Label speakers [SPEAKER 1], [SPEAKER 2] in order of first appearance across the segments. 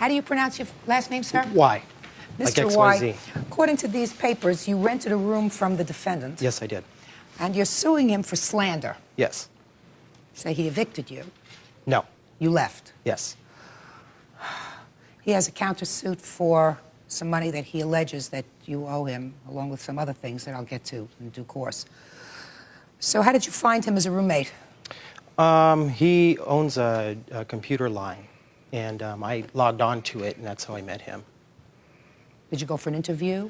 [SPEAKER 1] How do you pronounce your last name, sir?
[SPEAKER 2] Y.
[SPEAKER 1] Mr.
[SPEAKER 2] Like
[SPEAKER 1] Y,
[SPEAKER 2] XYZ.
[SPEAKER 1] according to these papers, you rented a room from the defendant.
[SPEAKER 2] Yes, I did.
[SPEAKER 1] And you're suing him for slander.
[SPEAKER 2] Yes.
[SPEAKER 1] Say he evicted you.
[SPEAKER 2] No.
[SPEAKER 1] You left.
[SPEAKER 2] Yes.
[SPEAKER 1] He has a countersuit for some money that he alleges that you owe him, along with some other things that I'll get to in due course. So how did you find him as a roommate?
[SPEAKER 2] He owns a computer line, and I logged on to it, and that's how I met him.
[SPEAKER 1] Did you go for an interview?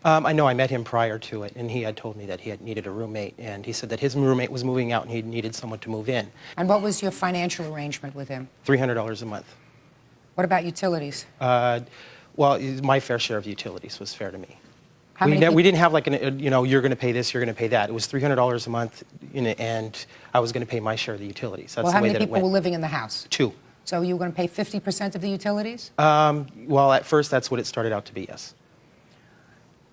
[SPEAKER 2] I know I met him prior to it, and he had told me that he had needed a roommate, and he said that his roommate was moving out and he needed someone to move in.
[SPEAKER 1] And what was your financial arrangement with him?
[SPEAKER 2] $300 a month.
[SPEAKER 1] What about utilities?
[SPEAKER 2] Well, my fair share of utilities was fair to me.
[SPEAKER 1] How
[SPEAKER 2] We
[SPEAKER 1] many
[SPEAKER 2] didn't have like, you're going to pay this, you're going to pay that. It was $300 a month, and I was going to pay my share of the utilities. That's
[SPEAKER 1] Well,
[SPEAKER 2] the
[SPEAKER 1] how
[SPEAKER 2] way
[SPEAKER 1] many
[SPEAKER 2] that it
[SPEAKER 1] people
[SPEAKER 2] went.
[SPEAKER 1] were living in the house?
[SPEAKER 2] 2.
[SPEAKER 1] So you were going to pay 50% of the utilities?
[SPEAKER 2] Well, at first, that's what it started out to be, yes.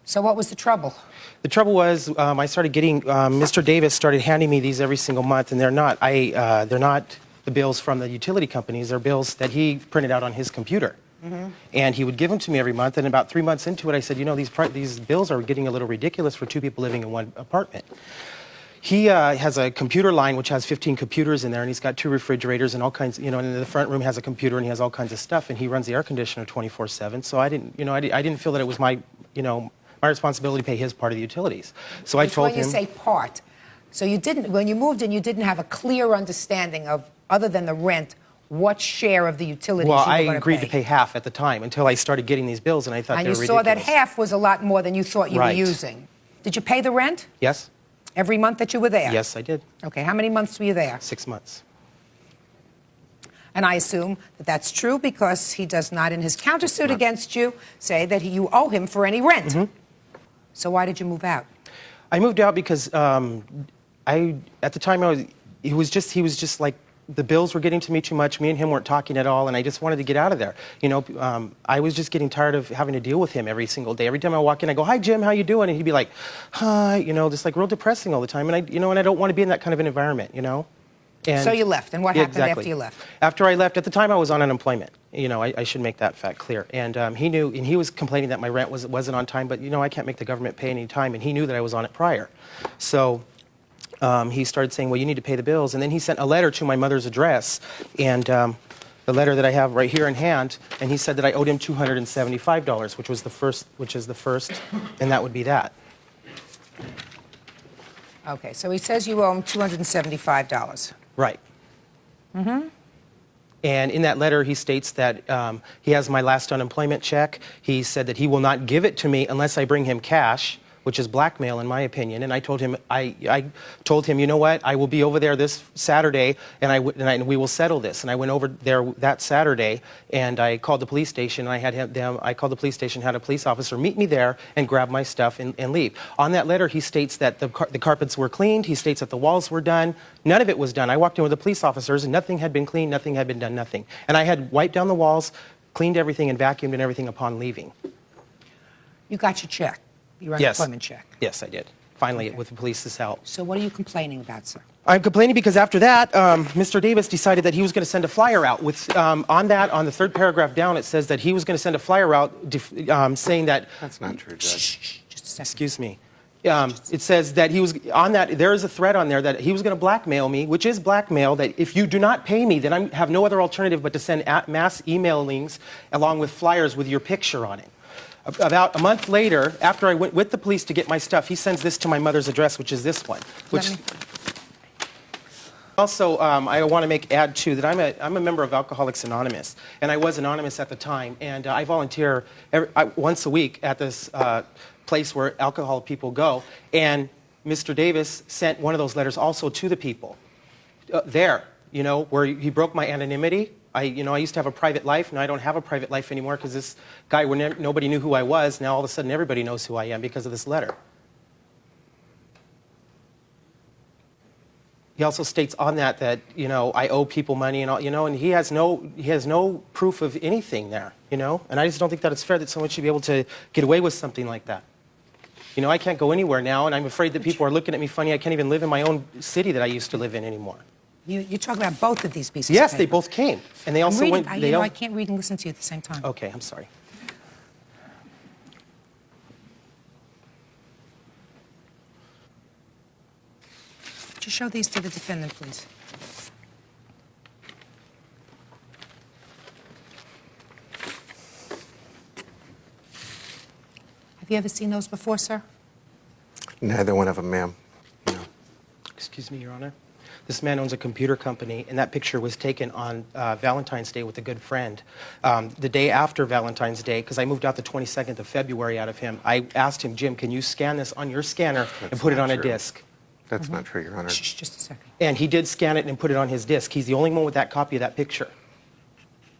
[SPEAKER 1] So what was the trouble?
[SPEAKER 2] The trouble was, I started getting, Mr. Davis started handing me these every single month, and they're not the bills from the utility companies. They're bills that he printed out on his computer. Mm-hmm. And he would give them to me every month, and about 3 months into it, I said, these bills are getting a little ridiculous for 2 people living in one apartment. He has a computer line which has 15 computers in there, and he's got 2 refrigerators and all kinds, and in the front room has a computer, and he has all kinds of stuff, and he runs the air conditioner 24/7. So I didn't feel that it was my responsibility to pay his part of the utilities. So I told him.
[SPEAKER 1] When you say part, so you didn't, when you moved in, you didn't have a clear understanding of, other than the rent, what share of the utilities you were going to pay.
[SPEAKER 2] Well, I agreed to pay half at the time until I started getting these bills, and I thought they were ridiculous.
[SPEAKER 1] And you saw that half was a lot more than you thought you were
[SPEAKER 2] Right.
[SPEAKER 1] using. Did you pay the rent?
[SPEAKER 2] Yes.
[SPEAKER 1] Every month that you were there?
[SPEAKER 2] Yes, I did.
[SPEAKER 1] Okay, how many months were you there?
[SPEAKER 2] 6 months.
[SPEAKER 1] And I assume that that's true because he does not, in his countersuit against you, say that you owe him for any rent. Mm-hmm. So why did you move out?
[SPEAKER 2] I moved out because at the time he was just like, the bills were getting to me too much. Me and him weren't talking at all, and I just wanted to get out of there. I was just getting tired of having to deal with him every single day. Every time I walk in, I go, "Hi, Jim, how you doing?" And he'd be like, "Hi," just like real depressing all the time. And I don't want to be in that kind of an environment, And
[SPEAKER 1] so you left, and what happened
[SPEAKER 2] exactly.
[SPEAKER 1] after you left?
[SPEAKER 2] After I left, at the time I was on unemployment. I should make that fact clear. And he knew, and he was complaining that my rent wasn't on time, but I can't make the government pay any time, and he knew that I was on it prior. So he started saying, well, you need to pay the bills. And then he sent a letter to my mother's address, and the letter that I have right here in hand, and he said that I owed him $275, which is the first, and that would be that.
[SPEAKER 1] Okay, so he says you owe him $275.
[SPEAKER 2] Right. Mm-hmm. And in that letter, he states that he has my last unemployment check. He said that he will not give it to me unless I bring him cash, which is blackmail in my opinion. And I told him, you know what, I will be over there this Saturday, and we will settle this. And I went over there that Saturday, and I called the police station. And I called the police station, had a police officer meet me there and grab my stuff and leave. On that letter, he states that the carpets were cleaned. He states that the walls were done. None of it was done. I walked in with the police officers, and nothing had been cleaned, nothing had been done, nothing. And I had wiped down the walls, cleaned everything, and vacuumed and everything upon leaving.
[SPEAKER 1] You got your check. Your unemployment check.
[SPEAKER 2] Yes, I did. Finally,
[SPEAKER 1] Okay.
[SPEAKER 2] with the police's help.
[SPEAKER 1] So what are you complaining about, sir?
[SPEAKER 2] I'm complaining because after that, Mr. Davis decided that he was going to send a flyer out. On the third paragraph down, it says that he was going to send a flyer out saying that...
[SPEAKER 3] That's not true, Judge.
[SPEAKER 1] Just a second.
[SPEAKER 2] Excuse me. It says that he was on that. There is a threat on there that he was going to blackmail me, which is blackmail. That if you do not pay me, then I have no other alternative but to send mass emailings along with flyers with your picture on it. About a month later, after I went with the police to get my stuff, he sends this to my mother's address, which is this one. Also, I want to add too that I'm a member of Alcoholics Anonymous, and I was anonymous at the time, and I volunteer once a week at this place where alcohol people go, and Mr. Davis sent one of those letters also to the people there, where he broke my anonymity. I used to have a private life. Now I don't have a private life anymore because this guy, nobody knew who I was. Now all of a sudden everybody knows who I am because of this letter. He also states on that I owe people money and all, and he has no proof of anything there, and I just don't think that it's fair that someone should be able to get away with something like that. I can't go anywhere now, and I'm afraid that people are looking at me funny. I can't even live in my own city that I used to live in anymore.
[SPEAKER 1] You're talking about both of these pieces
[SPEAKER 2] Yes,
[SPEAKER 1] of
[SPEAKER 2] they
[SPEAKER 1] paper.
[SPEAKER 2] both came. And they
[SPEAKER 1] I'm
[SPEAKER 2] also
[SPEAKER 1] reading,
[SPEAKER 2] went... They
[SPEAKER 1] I can't read and listen to you at the same time.
[SPEAKER 2] Okay, I'm sorry.
[SPEAKER 1] Just show these to the defendant, please. Have you ever seen those before, sir?
[SPEAKER 3] Neither one of them, ma'am. No.
[SPEAKER 2] Excuse me, Your Honor. This man owns a computer company, and that picture was taken on Valentine's Day with a good friend. The day after Valentine's Day, because I moved out the 22nd of February out of him, I asked him, Jim, can you scan this on your scanner and put it on a disk?
[SPEAKER 3] That's not true, Your Honor.
[SPEAKER 1] Shh, just a second.
[SPEAKER 2] And he did scan it and put it on his disk. He's the only one with that copy of that picture.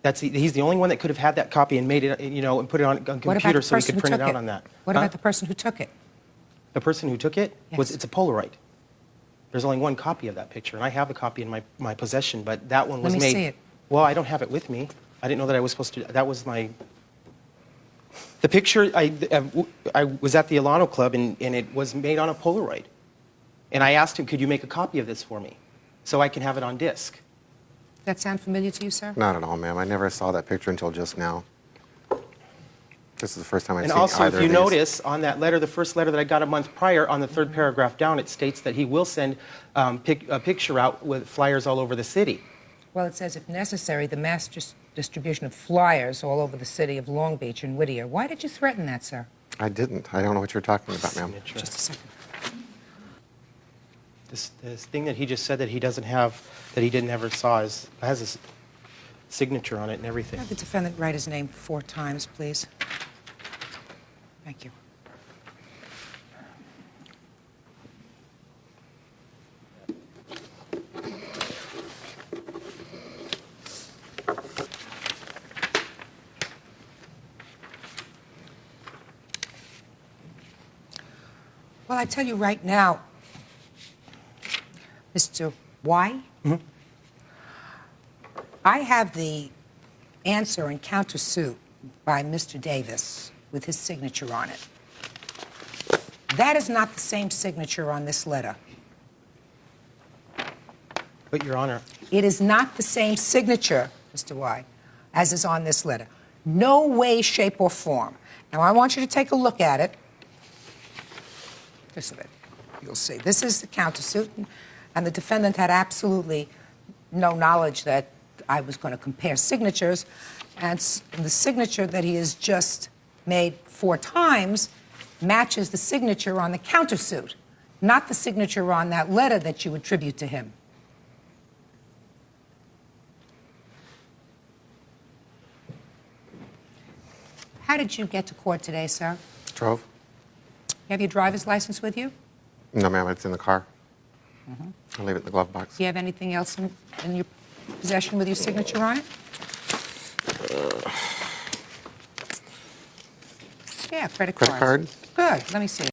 [SPEAKER 2] He's the only one that could have had that copy and made it, and put it on a
[SPEAKER 1] What about
[SPEAKER 2] computer
[SPEAKER 1] the
[SPEAKER 2] so he
[SPEAKER 1] person
[SPEAKER 2] could
[SPEAKER 1] who
[SPEAKER 2] print it
[SPEAKER 1] took
[SPEAKER 2] out
[SPEAKER 1] it?
[SPEAKER 2] on that.
[SPEAKER 1] What
[SPEAKER 2] Huh?
[SPEAKER 1] about the person who took it?
[SPEAKER 2] The person who took it?
[SPEAKER 1] Yes.
[SPEAKER 2] It's a Polaroid. There's only one copy of that picture, and I have a copy in my possession, but that one was
[SPEAKER 1] Let
[SPEAKER 2] made...
[SPEAKER 1] me see it.
[SPEAKER 2] Well, I don't have it with me. I didn't know that I was supposed to... That was my... The picture, I was at the Alano Club, and it was made on a Polaroid. And I asked him, could you make a copy of this for me so I can have it on disc?
[SPEAKER 1] That sound familiar to you, sir?
[SPEAKER 3] Not at all, ma'am. I never saw that picture until just now. This is the first time I've
[SPEAKER 2] And
[SPEAKER 3] seen
[SPEAKER 2] also,
[SPEAKER 3] either
[SPEAKER 2] if you
[SPEAKER 3] of these.
[SPEAKER 2] notice, on that letter, the first letter that I got a month prior, on the third paragraph down, it states that he will send a picture out with flyers all over the city.
[SPEAKER 1] Well, it says, if necessary, the mass distribution of flyers all over the city of Long Beach and Whittier. Why did you threaten that, sir?
[SPEAKER 3] I didn't. I don't know what you're talking about, ma'am.
[SPEAKER 2] Signature.
[SPEAKER 1] Just a second.
[SPEAKER 2] This thing that he just said that he doesn't have, that he didn't ever saw, has his signature on it and everything.
[SPEAKER 1] Have the defendant write his name 4 times, please. Thank you. Well, I tell you right now, Mr. Y, I have the answer and countersuit by Mr. Davis with his signature on it. That is not the same signature on this letter.
[SPEAKER 2] But, Your Honor,
[SPEAKER 1] It is not the same signature, Mr. Y, as is on this letter. No way, shape, or form. Now, I want you to take a look at it. Just a bit. You'll see. This is the countersuit, and the defendant had absolutely no knowledge that I was going to compare signatures, and the signature that he has just made 4 times matches the signature on the countersuit, not the signature on that letter that you attribute to him. How did you get to court today, sir?
[SPEAKER 3] Drove?
[SPEAKER 1] You have your driver's license with you?
[SPEAKER 3] No, ma'am. It's in the car. I leave it in the glove box.
[SPEAKER 1] Do you have anything else in your possession with your signature on it? Yeah, credit cards.
[SPEAKER 3] Credit card?
[SPEAKER 1] Good. Let me see.